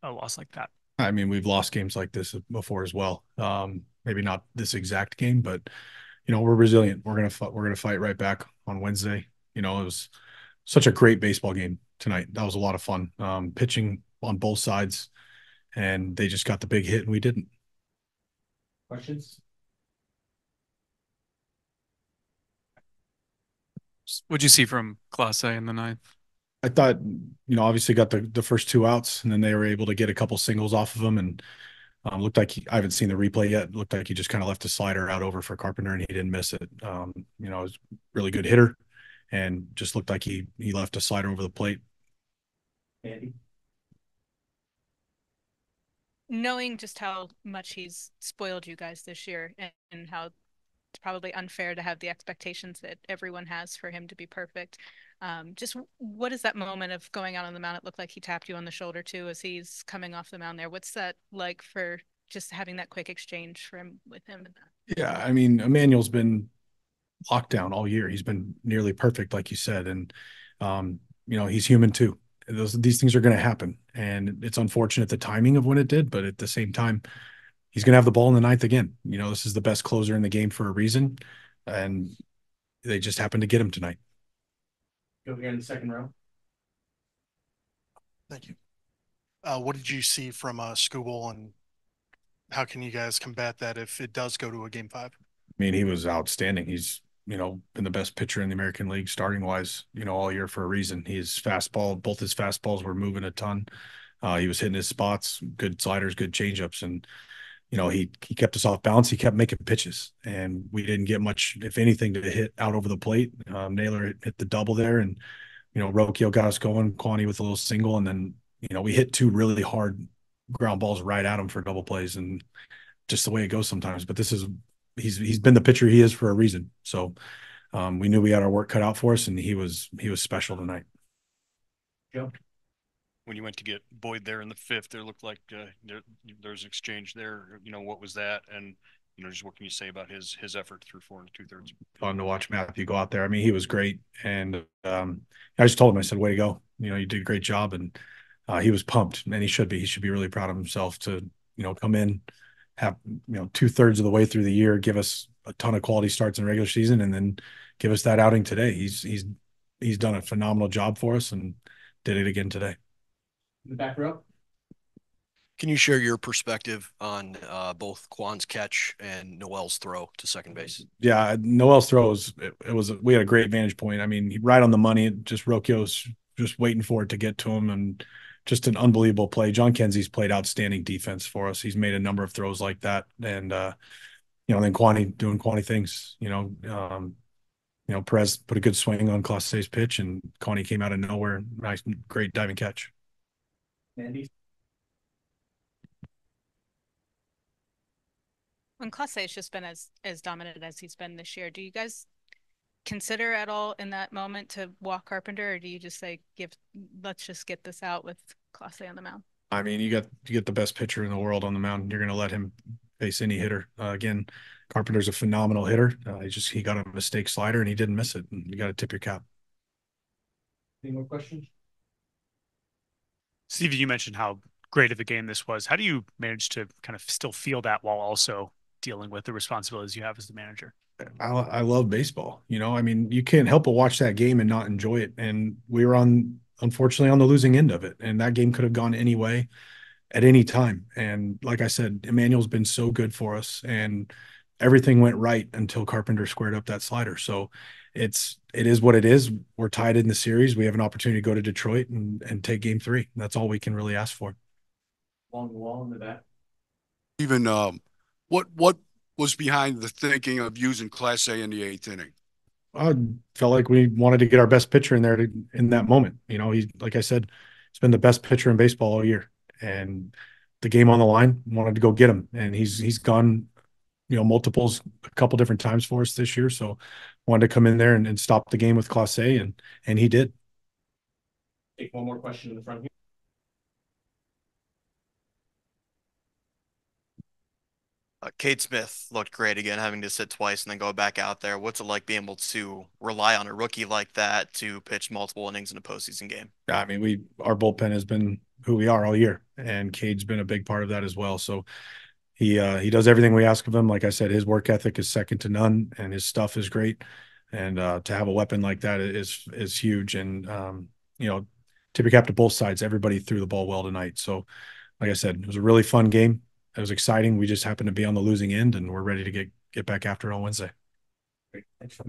a loss like that. I mean, we've lost games like this before as well. Maybe not this exact game, but we're resilient. We're gonna fight right back on Wednesday. It was such a great baseball game tonight. That was a lot of fun. Pitching on both sides, and they just got the big hit, and we didn't. Questions? What'd you see from Clase in the ninth? I thought, obviously got the first two outs, and then they were able to get a couple singles off of him, and looked like I haven't seen the replay yet. Looked like he just kind of left a slider out over for Carpenter, and he didn't miss it. It was a really good hitter, and just looked like he left a slider over the plate. Andy? Knowing just how much he's spoiled you guys this year and how it's probably unfair to have the expectations that everyone has for him to be perfect. Just what is that moment of going out on the mound? It looked like he tapped you on the shoulder too as he's coming off the mound there. What's that like for just having that quick exchange for him with him? Yeah, I mean, Emmanuel's been locked down all year. He's been nearly perfect, like you said, and he's human too. These things are going to happen, and it's unfortunate the timing of when it did, but at the same time, he's going to have the ball in the ninth again. This is the best closer in the game for a reason, and they just happened to get him tonight. Go here in the second row. Thank you. What did you see from Scooble, and how can you guys combat that if it does go to a game five? I mean, he was outstanding. He's, been the best pitcher in the American League starting wise, all year for a reason. Both his fastballs were moving a ton. He was hitting his spots, good sliders, good changeups, and he kept us off balance. He kept making pitches, and we didn't get much, if anything, to hit out over the plate. Naylor hit the double there, and Rocchio got us going. Quaney with a little single, and then we hit two really hard ground balls right at him for double plays, and just the way it goes sometimes. But he's been the pitcher he is for a reason. So we knew we had our work cut out for us, and he was special tonight. Joe? When you went to get Boyd there in the fifth, there looked like there's an exchange there. What was that? And just what can you say about his effort through 4 2/3? Fun to watch Matthew go out there. I mean, he was great, and I just told him, I said, "Way to go! You did a great job," and he was pumped, and he should be. He should be really proud of himself to come in, have 2/3 of the way through the year, give us a ton of quality starts in regular season, and then give us that outing today. He's done a phenomenal job for us, and did it again today. In the back row. Can you share your perspective on both Quan's catch and Noel's throw to second base? Yeah, Noel's throw we had a great vantage point. I mean, right on the money. Just Rocchio's just waiting for it to get to him, and just an unbelievable play. John Kenzie's played outstanding defense for us. He's made a number of throws like that, and then Quaney doing Quaney things. Perez put a good swing on Clase's pitch, and Quaney came out of nowhere. Nice, great diving catch. Andy? When Clase has just been as dominant as he's been this year, do you guys consider at all in that moment to walk Carpenter, or do you just say let's just get this out with Clase on the mound? I mean, you get the best pitcher in the world on the mound. You're going to let him face any hitter. Again, Carpenter's a phenomenal hitter. He got a mistake slider, and he didn't miss it. And you got to tip your cap. Any more questions? Steve, you mentioned how great of a game this was. How do you manage to kind of still feel that while also dealing with the responsibilities you have as the manager? I love baseball. I mean, you can't help but watch that game and not enjoy it. And we were unfortunately, on the losing end of it. And that game could have gone any way at any time. And like I said, Emmanuel's been so good for us, and everything went right until Carpenter squared up that slider. So it is what it is. We're tied in the series. We have an opportunity to go to Detroit and take game 3. That's all we can really ask for. Along the wall in the back. Even what was behind the thinking of using Clase in the 8th inning? I felt like we wanted to get our best pitcher in there in that moment. He's, like I said, he's been the best pitcher in baseball all year, and the game on the line, wanted to go get him, and he's gone, multiples a couple different times for us this year. So wanted to come in there and stop the game with Clase, and he did. Take one more question in the front here. Cade Smith looked great again, having to sit twice and then go back out there. What's it like being able to rely on a rookie like that to pitch multiple innings in a postseason game? I mean, our bullpen has been who we are all year. And Cade's been a big part of that as well. So he does everything we ask of him. Like I said, his work ethic is second to none, and his stuff is great. And to have a weapon like that is huge. And tip your cap to both sides. Everybody threw the ball well tonight. So, like I said, it was a really fun game. It was exciting. We just happened to be on the losing end, and we're ready to get back after it on Wednesday. Great. Thanks.